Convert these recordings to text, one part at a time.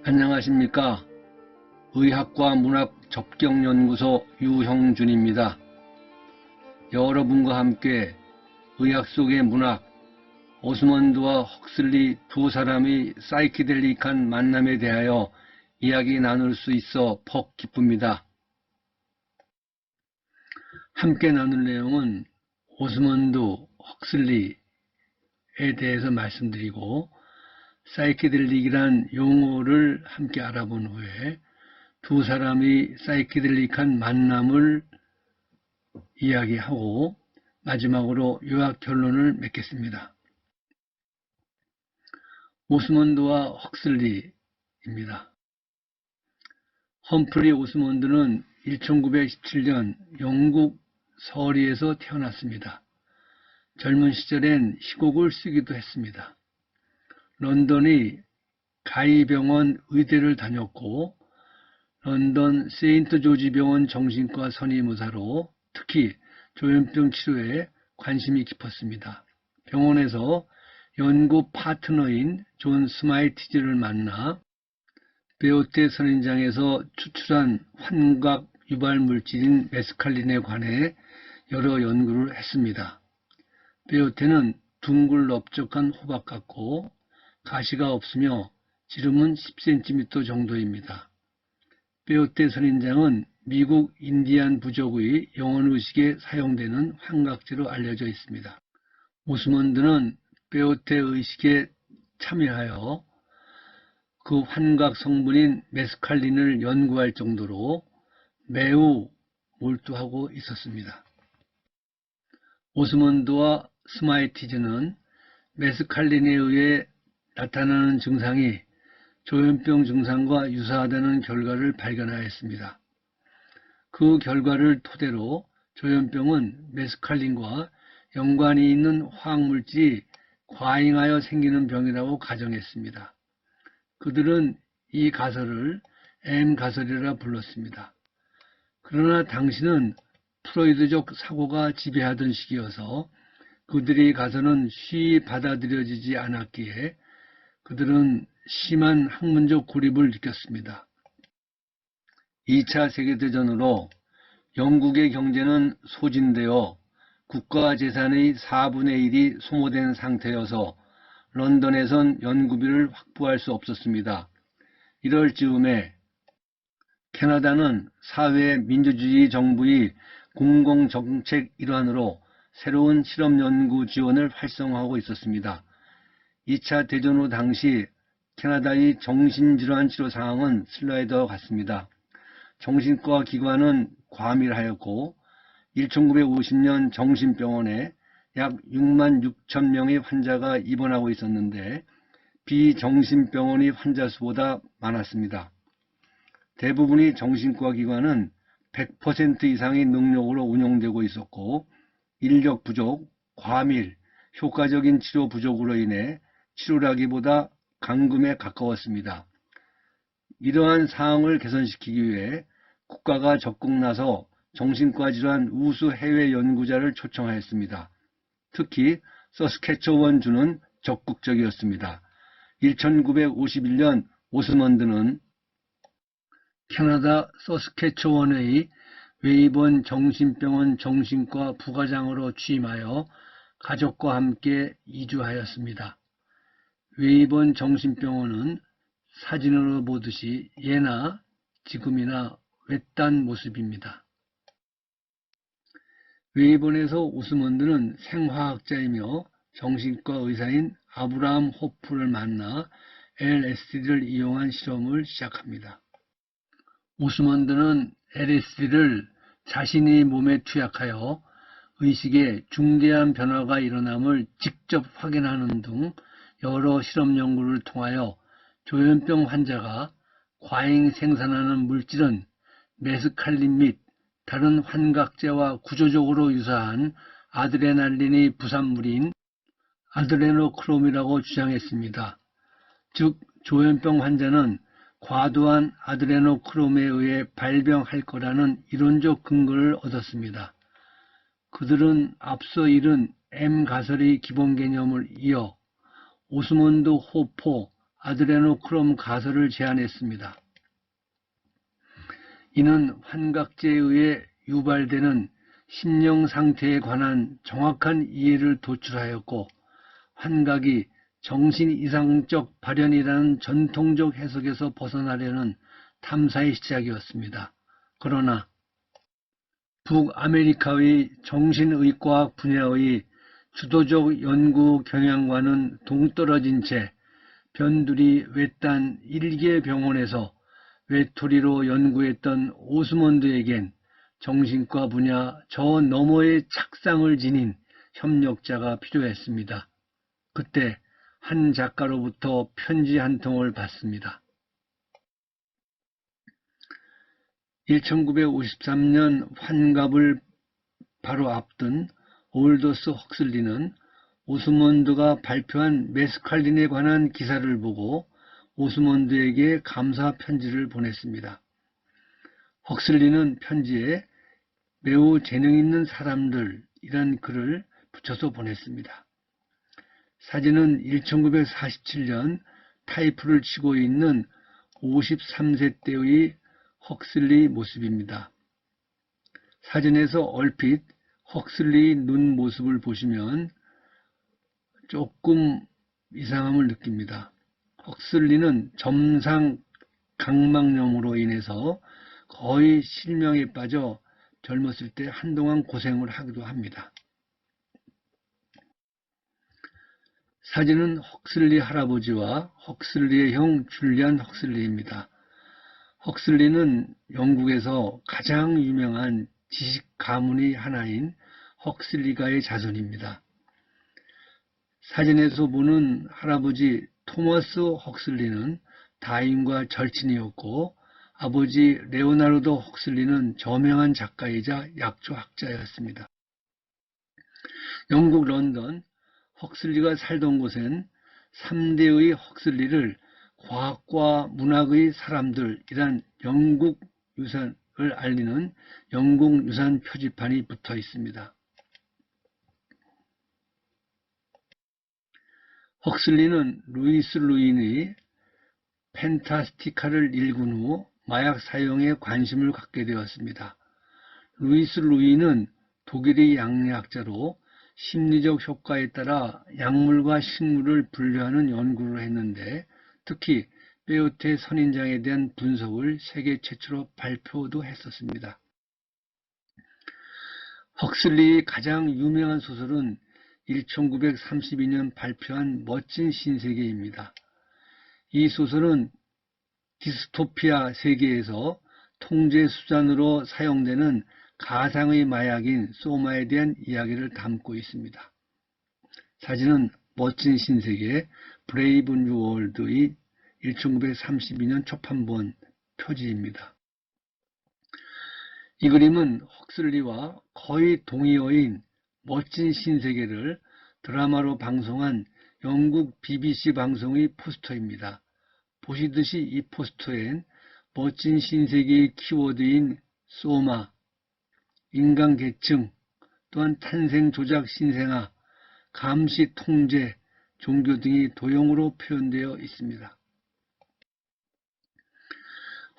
안녕하십니까. 의학과 문학 접경연구소 유형준입니다. 여러분과 함께 의학 속의 문학, 오스먼드와 헉슬리 두 사람의 사이키델릭한 만남에 대하여 이야기 나눌 수 있어 퍽 기쁩니다. 함께 나눌 내용은 오스먼드 헉슬리에 대해서 말씀드리고, 사이키델릭이란 용어를 함께 알아본 후에 두 사람의 사이키델릭한 만남을 이야기하고 마지막으로 요약 결론을 맺겠습니다. 오스먼드와 헉슬리입니다. 험프리 오스먼드는 1917년 영국 서리에서 태어났습니다. 젊은 시절엔 시곡을 쓰기도 했습니다. 런던의 가이병원 의대를 다녔고 런던 세인트 조지 병원 정신과 선임의사로 특히 조현병 치료에 관심이 깊었습니다. 병원에서 연구 파트너인 존 스마이티즈를 만나 베오테 선인장에서 추출한 환각 유발 물질인 메스칼린에 관해 여러 연구를 했습니다. 베오테는 둥글 넓적한 호박 같고 가시가 없으며 지름은 10cm 정도입니다. 베오테 선인장은 미국 인디안 부족의 영혼의식에 사용되는 환각제로 알려져 있습니다. 오스먼드는 베오테 의식에 참여하여 그 환각 성분인 메스칼린을 연구할 정도로 매우 몰두하고 있었습니다. 오스먼드와 스마이티즈는 메스칼린에 의해 나타나는 증상이 조현병 증상과 유사하다는 결과를 발견하였습니다. 그 결과를 토대로 조현병은 메스칼린과 연관이 있는 화학물질이 과잉하여 생기는 병이라고 가정했습니다. 그들은 이 가설을 M가설이라 불렀습니다. 그러나 당시는 프로이드적 사고가 지배하던 시기여서 그들의 가설은 쉬이 받아들여지지 않았기에 그들은 심한 학문적 고립을 느꼈습니다. 2차 세계대전으로 영국의 경제는 소진되어 국가재산의 4분의 1이 소모된 상태여서 런던에선 연구비를 확보할 수 없었습니다. 이럴 즈음에 캐나다는 사회 민주주의 정부의 공공정책 일환으로 새로운 실험 연구 지원을 활성화하고 있었습니다. 2차 대전 후 당시 캐나다의 정신질환 치료 상황은 슬라이드와 같습니다. 정신과 기관은 과밀하였고 1950년 정신병원에 약 6만 6천 명의 환자가 입원하고 있었는데 비정신병원의 환자 수보다 많았습니다. 대부분의 정신과 기관은 100% 이상의 능력으로 운영되고 있었고 인력 부족, 과밀, 효과적인 치료 부족으로 인해 치료라기보다 감금에 가까웠습니다. 이러한 상황을 개선시키기 위해 국가가 적극 나서 정신과 질환 우수 해외 연구자를 초청하였습니다. 특히 서스케처원주는 적극적이었습니다. 1951년 오스먼드는 캐나다 서스케처원의 웨이번 정신병원 정신과 부과장으로 취임하여 가족과 함께 이주하였습니다. 웨이번 정신병원은 사진으로 보듯이 예나 지금이나 외딴 모습입니다. 웨이번에서 오스먼드는 생화학자이며 정신과 의사인 아브라함 호프를 만나 LSD를 이용한 실험을 시작합니다. 오스먼드는 LSD를 자신의 몸에 투약하여 의식에 중대한 변화가 일어남을 직접 확인하는 등 여러 실험 연구를 통하여 조현병 환자가 과잉 생산하는 물질은 메스칼린 및 다른 환각제와 구조적으로 유사한 아드레날린의 부산물인 아드레노크롬이라고 주장했습니다. 즉 조현병 환자는 과도한 아드레노크롬에 의해 발병할 거라는 이론적 근거를 얻었습니다. 그들은 앞서 이른 M가설의 기본 개념을 이어 오스먼드 호포 아드레노크롬 가설을 제안했습니다. 이는 환각제에 의해 유발되는 심령 상태에 관한 정확한 이해를 도출하였고 환각이 정신 이상적 발현이라는 전통적 해석에서 벗어나려는 탐사의 시작이었습니다. 그러나 북아메리카의 정신의과학 분야의 주도적 연구 경향과는 동떨어진 채 변두리 외딴 일개 병원에서 외톨이로 연구했던 오스몬드에겐 정신과 분야 저 너머의 착상을 지닌 협력자가 필요했습니다. 그때 한 작가로부터 편지 한 통을 받습니다. 1953년 환갑을 바로 앞둔 올더스 헉슬리는 오스몬드가 발표한 메스칼린에 관한 기사를 보고 오스몬드에게 감사 편지를 보냈습니다. 헉슬리는 편지에 매우 재능 있는 사람들이란 글을 붙여서 보냈습니다. 사진은 1947년 타이프를 치고 있는 53세 때의 헉슬리 모습입니다. 사진에서 얼핏 헉슬리의 눈 모습을 보시면 조금 이상함을 느낍니다. 헉슬리는 점상 각막염으로 인해서 거의 실명에 빠져 젊었을 때 한동안 고생을 하기도 합니다. 사진은 헉슬리 할아버지와 헉슬리의 형 줄리안 헉슬리입니다. 헉슬리는 영국에서 가장 유명한 지식 가문의 하나인 헉슬리가의 자손입니다. 사진에서 보는 할아버지 토머스 헉슬리는 다인과 절친이었고 아버지 레오나르도 헉슬리는 저명한 작가이자 약초학자였습니다. 영국 런던 헉슬리가 살던 곳엔 3대의 헉슬리를 과학과 문학의 사람들이란 영국 유산을 알리는 영국 유산 표지판이 붙어 있습니다. 헉슬리는 루이스 루인의 펜타스티카를 읽은 후 마약 사용에 관심을 갖게 되었습니다. 루이스 루인은 독일의 양리학자로 심리적 효과에 따라 약물과 식물을 분류하는 연구를 했는데 특히 페요테 선인장에 대한 분석을 세계 최초로 발표도 했었습니다. 헉슬리의 가장 유명한 소설은 1932년 발표한 멋진 신세계입니다. 이 소설은 디스토피아 세계에서 통제 수단으로 사용되는 가상의 마약인 소마에 대한 이야기를 담고 있습니다. 사진은 멋진 신세계 브레이브 뉴 월드의 1932년 초판본 표지입니다. 이 그림은 헉슬리와 거의 동의어인 멋진 신세계를 드라마로 방송한 영국 BBC 방송의 포스터입니다. 보시듯이 이 포스터엔 멋진 신세계의 키워드인 소마, 인간계층, 또한 탄생 조작 신생아, 감시 통제, 종교 등이 도형으로 표현되어 있습니다.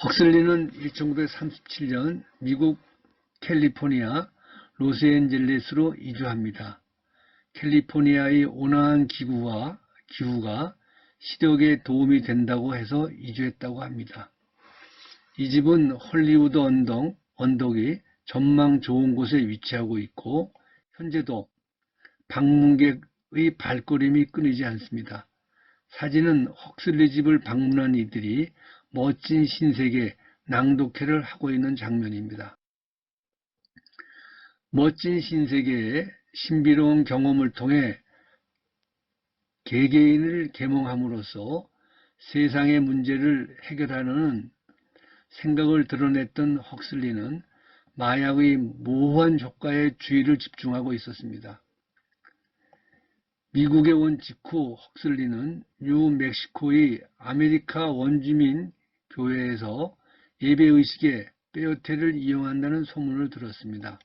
헉슬리는 1937년 미국 캘리포니아 로스앤젤레스로 이주합니다. 캘리포니아의 온화한 기후가 시력에 도움이 된다고 해서 이주했다고 합니다. 이 집은 헐리우드 언덕이 전망 좋은 곳에 위치하고 있고 현재도 방문객의 발걸음이 끊이지 않습니다. 사진은 헉슬리 집을 방문한 이들이 멋진 신세계 낭독회를 하고 있는 장면입니다. 멋진 신세계의 신비로운 경험을 통해 개개인을 계몽함으로써 세상의 문제를 해결하는 생각을 드러냈던 헉슬리는 마약의 모호한 효과에 주의를 집중하고 있었습니다. 미국에 온 직후 헉슬리는 뉴멕시코의 아메리카 원주민 교회에서 예배의식에 페요테를 이용한다는 소문을 들었습니다.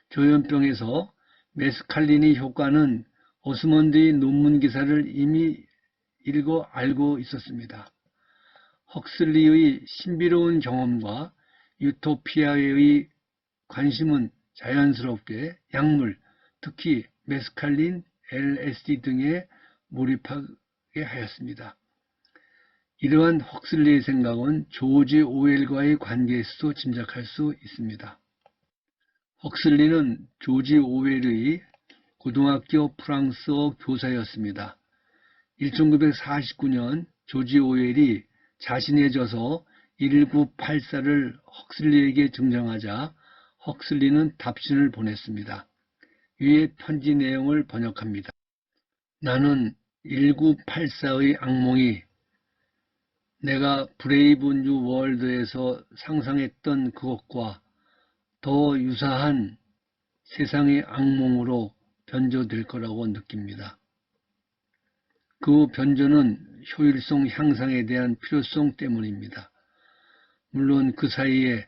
조현병에서 메스칼린의 효과는 오스몬드의 논문 기사를 이미 읽어 알고 있었습니다. 헉슬리의 신비로운 경험과 유토피아의 관심은 자연스럽게 약물, 특히 메스칼린, LSD 등에 몰입하게 하였습니다. 이러한 헉슬리의 생각은 조지 오웰과의 관계에서도 짐작할 수 있습니다. 헉슬리는 조지 오웰의 고등학교 프랑스어 교사였습니다. 1949년 조지 오웰이 자신의 저서 1984를 헉슬리에게 증정하자 헉슬리는 답신을 보냈습니다. 위의 편지 내용을 번역합니다. 나는 1984의 악몽이 내가 브레이브 뉴 월드에서 상상했던 그것과 더 유사한 세상의 악몽으로 변조될 거라고 느낍니다. 그 변조는 효율성 향상에 대한 필요성 때문입니다. 물론 그 사이에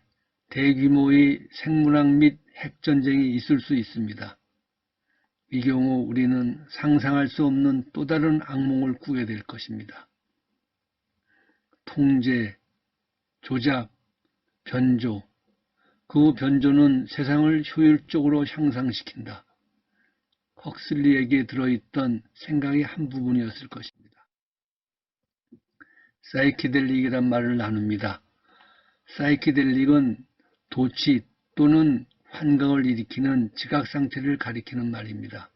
대규모의 생물학 및 핵전쟁이 있을 수 있습니다. 이 경우 우리는 상상할 수 없는 또 다른 악몽을 꾸게 될 것입니다. 통제, 조작, 변조. 그 변조는 세상을 효율적으로 향상시킨다. 헉슬리에게 들어있던 생각의 한 부분이었을 것입니다. 사이키델릭이란 말을 나눕니다. 사이키델릭은 도치 또는 환각을 일으키는 지각상태를 가리키는 말입니다.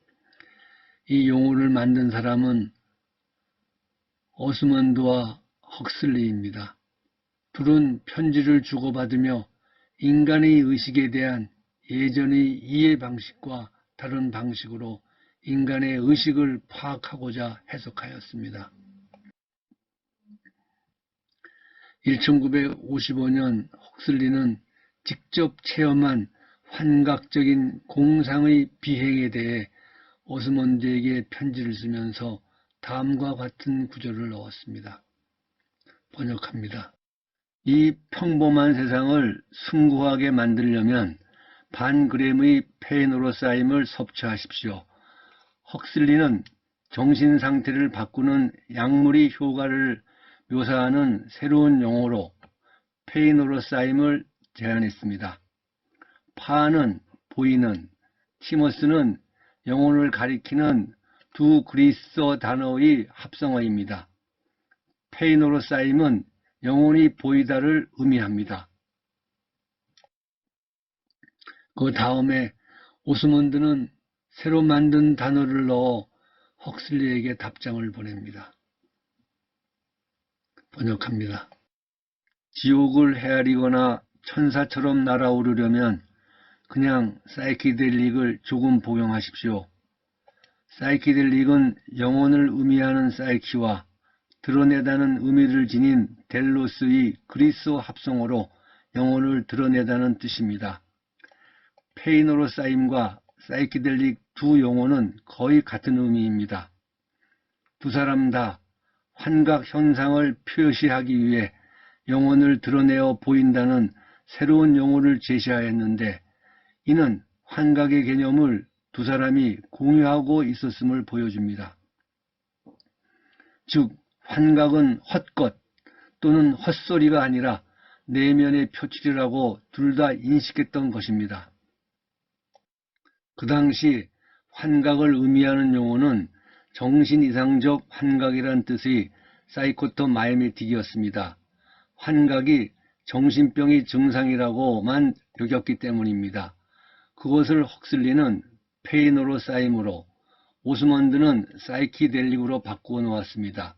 이 용어를 만든 사람은 어스먼드와 헉슬리입니다. 둘은 편지를 주고받으며 인간의 의식에 대한 예전의 이해 방식과 다른 방식으로 인간의 의식을 파악하고자 해석하였습니다. 1955년 헉슬리는 직접 체험한 환각적인 공상의 비행에 대해 어스먼드에게 편지를 쓰면서 다음과 같은 구절을 넣었습니다. 번역합니다. 이 평범한 세상을 숭고하게 만들려면 반그램의 페이노로사임을 섭취하십시오. 헉슬리는 정신 상태를 바꾸는 약물의 효과를 묘사하는 새로운 용어로 페이노로사임을 제안했습니다. 파는 보이는, 티머스는 영혼을 가리키는 두 그리스어 단어의 합성어입니다. 페이노로사임은 영혼이 보이다를 의미합니다. 그 다음에 오스먼드는 새로 만든 단어를 넣어 헉슬리에게 답장을 보냅니다. 번역합니다. 지옥을 헤아리거나 천사처럼 날아오르려면 그냥 사이키델릭을 조금 복용하십시오. 사이키델릭은 영혼을 의미하는 사이키와 드러내다는 의미를 지닌 델로스의 그리스어 합성어로 영혼을 드러내다는 뜻입니다. 페이노로사임과 사이키델릭 두 용어는 거의 같은 의미입니다. 두 사람 다 환각 현상을 표시하기 위해 영혼을 드러내어 보인다는 새로운 용어를 제시하였는데 이는 환각의 개념을 두 사람이 공유하고 있었음을 보여줍니다. 즉 환각은 헛것 또는 헛소리가 아니라 내면의 표출이라고 둘 다 인식했던 것입니다. 그 당시 환각을 의미하는 용어는 정신 이상적 환각이란 뜻의 사이코토마이메틱이었습니다. 환각이 정신병의 증상이라고만 여겼기 때문입니다. 그것을 헉슬리는 페이노로사임으로 오스먼드는 사이키델릭으로 바꾸어 놓았습니다.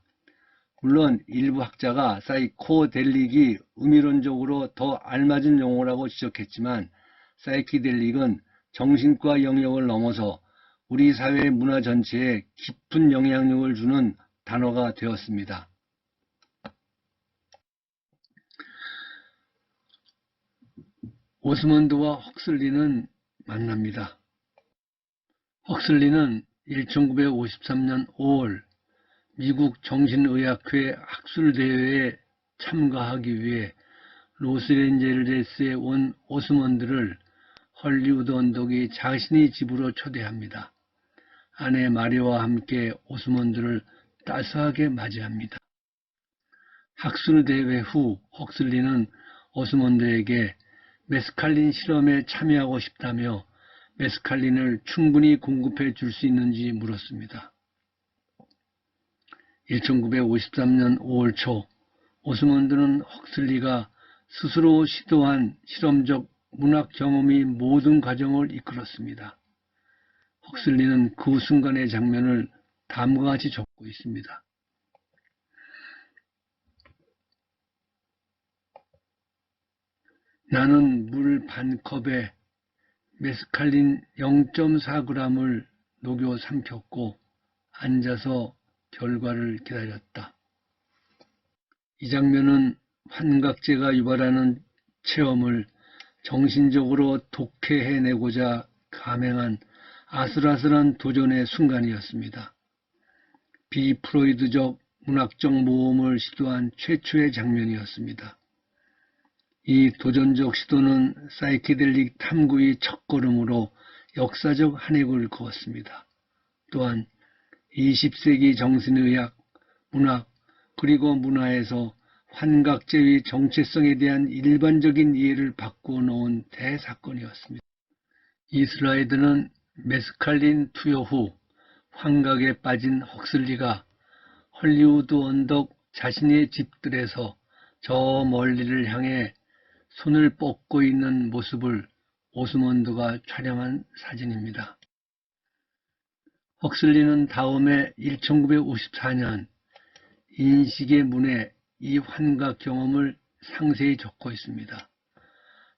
물론 일부 학자가 사이코델릭이 의미론적으로 더 알맞은 용어라고 지적했지만 사이키델릭은 정신과 영역을 넘어서 우리 사회 문화 전체에 깊은 영향력을 주는 단어가 되었습니다. 오스먼드와 헉슬리는 만납니다. 헉슬리는 1953년 5월 미국 정신의학회 학술대회에 참가하기 위해 로스앤젤레스에 온 오스먼드를 헐리우드 언덕의 자신의 집으로 초대합니다. 아내 마리와 함께 오스먼드를 따스하게 맞이합니다. 학술대회 후 헉슬리는 오스몬드에게 메스칼린 실험에 참여하고 싶다며 메스칼린을 충분히 공급해 줄 수 있는지 물었습니다. 1953년 5월 초 오스몬드는 헉슬리가 스스로 시도한 실험적 문학 경험이 모든 과정을 이끌었습니다. 헉슬리는 그 순간의 장면을 다음과 같이 적고 있습니다. 나는 물 반 컵에 메스칼린 0.4g을 녹여 삼켰고 앉아서 결과를 기다렸다. 이 장면은 환각제가 유발하는 체험을 정신적으로 독해해내고자 감행한 아슬아슬한 도전의 순간이었습니다. 비프로이드적 문학적 모험을 시도한 최초의 장면이었습니다. 이 도전적 시도는 사이키델릭 탐구의 첫걸음으로 역사적 한 획을 그었습니다. 또한 20세기 정신의학, 문학, 그리고 문화에서 환각제의 정체성에 대한 일반적인 이해를 바꾸어 놓은 대사건이었습니다. 이 슬라이드는 메스칼린 투여 후 환각에 빠진 헉슬리가 헐리우드 언덕 자신의 집들에서 저 멀리를 향해 손을 뻗고 있는 모습을 오스몬드가 촬영한 사진입니다. 헉슬리는 다음에 1954년 인식의 문에 이 환각 경험을 상세히 적고 있습니다.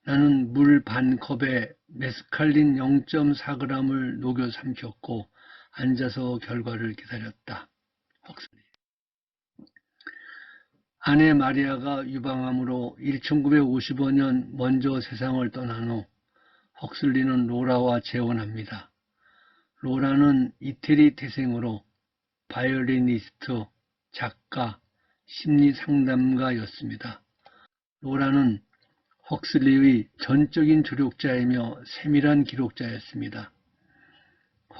나는 물 반 컵에 메스칼린 0.4g을 녹여 삼켰고 앉아서 결과를 기다렸다. 헉슬리. 아내 마리아가 유방암으로 1955년 먼저 세상을 떠난 후 헉슬리는 로라와 재혼합니다. 로라는 이태리 태생으로 바이올리니스트, 작가, 심리상담가였습니다. 로라는 헉슬리의 전적인 조력자이며 세밀한 기록자였습니다.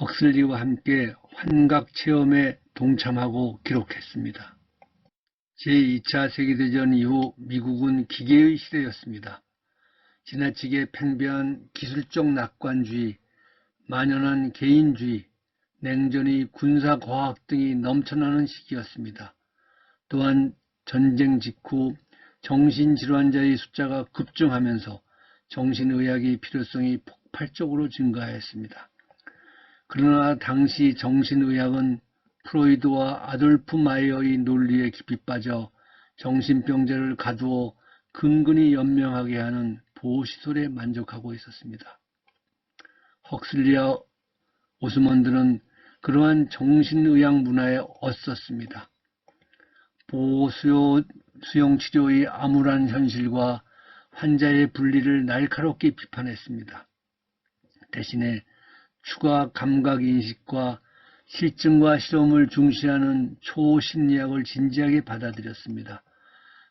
헉슬리와 함께 환각 체험에 동참하고 기록했습니다. 제2차 세계대전 이후 미국은 기계의 시대였습니다. 지나치게 팽배한 기술적 낙관주의, 만연한 개인주의, 냉전의 군사과학 등이 넘쳐나는 시기였습니다. 또한 전쟁 직후 정신질환자의 숫자가 급증하면서 정신의학의 필요성이 폭발적으로 증가했습니다. 그러나 당시 정신의학은 프로이드와 아돌프 마이어의 논리에 깊이 빠져 정신병자를 가두어 근근히 연명하게 하는 보호시설에 만족하고 있었습니다. 헉슬리와 오스몬드는 그러한 정신의학 문화에 엇섰습니다. 보호수용치료의 암울한 현실과 환자의 분리를 날카롭게 비판했습니다. 대신에 추가 감각인식과 실증과 실험을 중시하는 초심리학을 진지하게 받아들였습니다.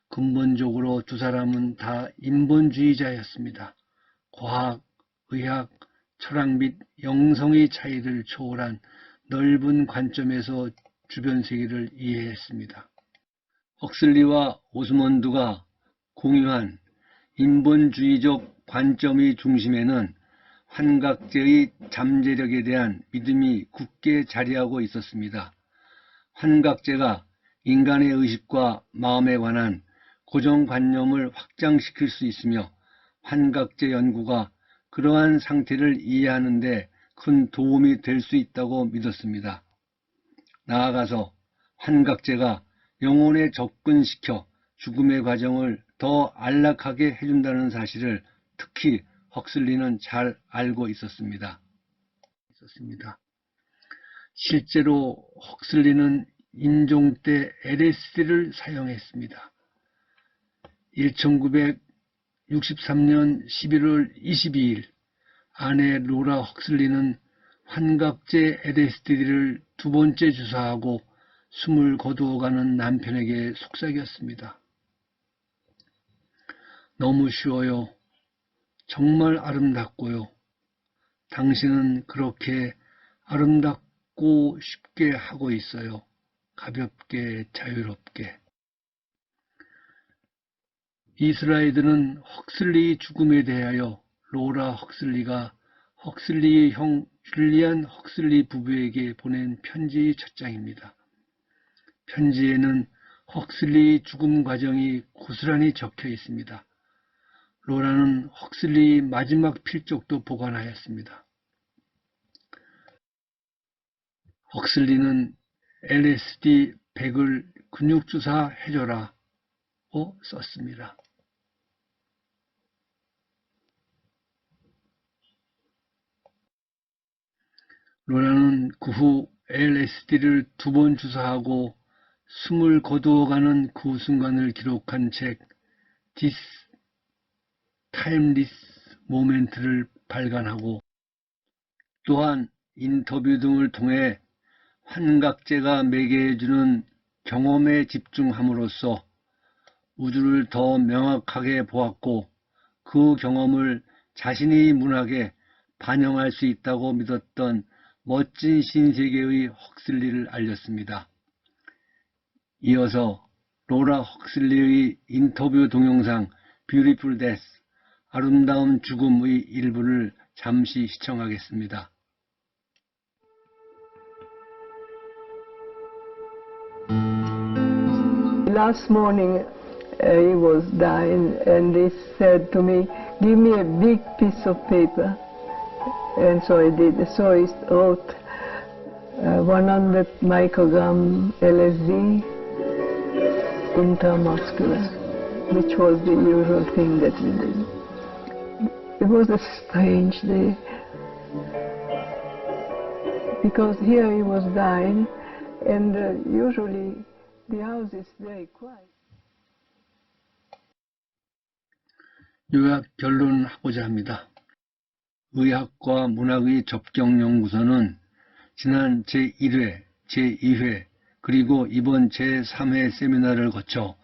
근본적으로 두 사람은 다 인본주의자였습니다. 과학, 의학, 철학 및 영성의 차이를 초월한 넓은 관점에서 주변 세계를 이해했습니다. 헉슬리와 오스몬드가 공유한 인본주의적 관점의 중심에는 환각제의 잠재력에 대한 믿음이 굳게 자리하고 있었습니다. 환각제가 인간의 의식과 마음에 관한 고정관념을 확장시킬 수 있으며 환각제 연구가 그러한 상태를 이해하는 데 큰 도움이 될 수 있다고 믿었습니다. 나아가서 환각제가 영혼에 접근시켜 죽음의 과정을 더 안락하게 해준다는 사실을 특히 헉슬리는 잘 알고 있었습니다. 실제로 헉슬리는 임종 때 LSD를 사용했습니다. 1963년 11월 22일 아내 로라 헉슬리는 환각제 LSD를 두 번째 주사하고 숨을 거두어가는 남편에게 속삭였습니다. 너무 쉬워요. 정말 아름답고요. 당신은 그렇게 아름답고 쉽게 하고 있어요. 가볍게 자유롭게. 이스라엘들은 헉슬리의 죽음에 대하여 로라 헉슬리가 헉슬리의 형 줄리안 헉슬리 부부에게 보낸 편지의 첫 장입니다. 편지에는 헉슬리의 죽음 과정이 고스란히 적혀 있습니다. 로라는 헉슬리의 마지막 필적도 보관하였습니다. 헉슬리는 LSD 100을 근육주사 해줘라 고 썼습니다. 로라는 그 후 LSD를 2번 주사하고 숨을 거두어가는 그 순간을 기록한 책 This Timeless Moment를 발간하고 또한 인터뷰 등을 통해 환각제가 매개해주는 경험에 집중함으로써 우주를 더 명확하게 보았고 그 경험을 자신의 문학에 반영할 수 있다고 믿었던 멋진 신세계의 헉슬리를 알렸습니다. 이어서 로라 헉슬리의 인터뷰 동영상 Beautiful Death, 아름다운 죽음의 일부를 잠시 시청하겠습니다. Last morning he was dying and he said to me, give me a big piece of paper. And so I did. So he wrote 100 microgram LSD intramuscular, which was the usual thing that we did. It was a strange day, because here he was dying, and usually the house is very quiet. 요약 결론하고자 합니다. 의학과 문학의 접경연구소는 지난 제1회, 제2회, 그리고 이번 제3회 세미나를 거쳐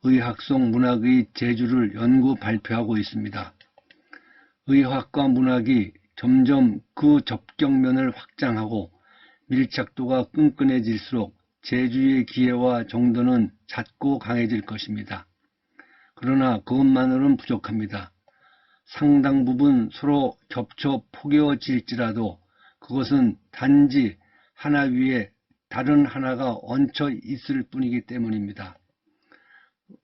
의학 속 문학의 재주를 연구 발표하고 있습니다. 의학과 문학이 점점 그 접경면을 확장하고 밀착도가 끈끈해질수록 재주의 기회와 정도는 잦고 강해질 것입니다. 그러나 그것만으로는 부족합니다. 상당 부분 서로 겹쳐 포개어질지라도 그것은 단지 하나 위에 다른 하나가 얹혀 있을 뿐이기 때문입니다.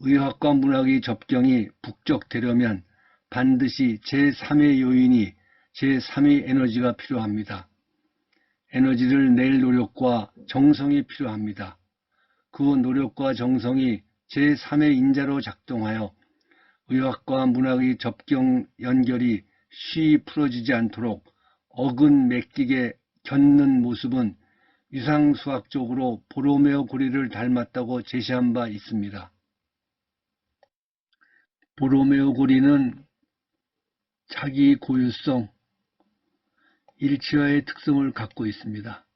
의학과 문학의 접경이 북적되려면 반드시 제3의 요인이 제3의 에너지가 필요합니다. 에너지를 낼 노력과 정성이 필요합니다. 그 노력과 정성이 제3의 인자로 작동하여 의학과 문학의 접경 연결이 쉬이 풀어지지 않도록 어근 맡기게 겪는 모습은 위상수학적으로 보로메오 고리를 닮았다고 제시한 바 있습니다. 보로메오 고리는 자기 고유성, 일치화의 특성을 갖고 있습니다.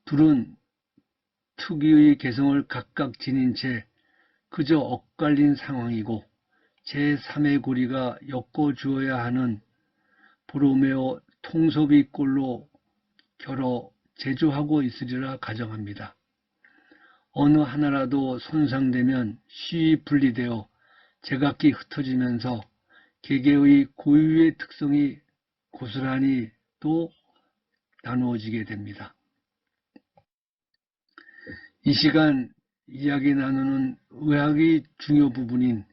둘은 특유의 개성을 각각 지닌 채 그저 엇갈린 상황이고 제3의 고리가 엮어주어야 하는 보로메오 통섭의 꼴로 결어 제조하고 있으리라 가정합니다. 어느 하나라도 손상되면 쉬이 분리되어 제각기 흩어지면서 개개의 고유의 특성이 고스란히 또 나누어지게 됩니다. 이 시간 이야기 나누는 의학의 중요 부분인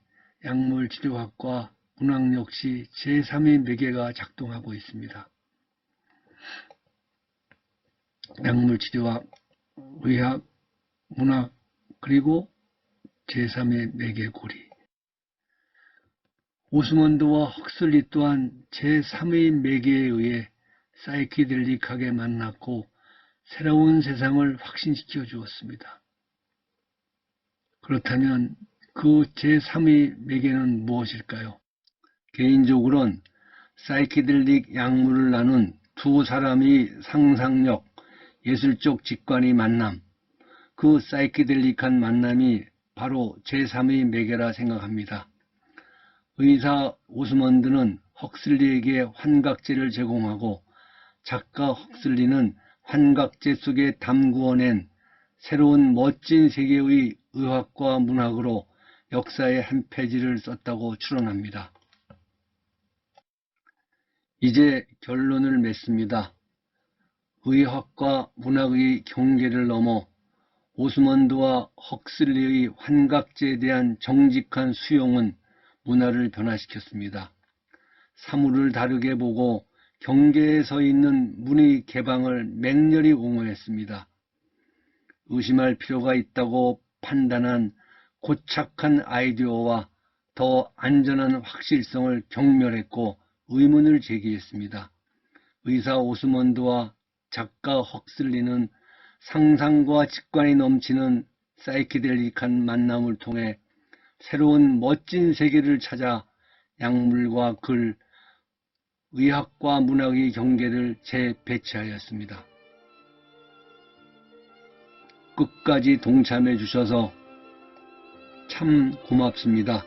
약물치료학과 문학 역시 제3의 매개가 작동하고 있습니다. 약물치료학, 의학, 문학, 그리고 제3의 매개고리. 오스먼드와 헉슬리 또한 제3의 매개에 의해 사이키델릭하게 만났고 새로운 세상을 확신시켜 주었습니다. 그렇다면 그 제3의 매개는 무엇일까요? 개인적으로는 사이키델릭 약물을 나눈 두 사람의 상상력, 예술적 직관의 만남, 그 사이키델릭한 만남이 바로 제3의 매개라 생각합니다. 의사 오스먼드는 헉슬리에게 환각제를 제공하고 작가 헉슬리는 환각제 속에 담구어낸 새로운 멋진 세계의 의학과 문학으로 역사의 한 페이지를 썼다고 추론합니다. 이제 결론을 맺습니다. 의학과 문학의 경계를 넘어 오스먼드와 헉슬리의 환각제에 대한 정직한 수용은 문화를 변화시켰습니다. 사물을 다르게 보고 경계에 서 있는 문의 개방을 맹렬히 옹호했습니다. 의심할 필요가 있다고 판단한 고착한 아이디어와 더 안전한 확실성을 경멸했고 의문을 제기했습니다. 의사 오스먼드와 작가 헉슬리는 상상과 직관이 넘치는 사이키델릭한 만남을 통해 새로운 멋진 세계를 찾아 약물과 글, 의학과 문학의 경계를 재배치하였습니다. 끝까지 동참해 주셔서 참 고맙습니다.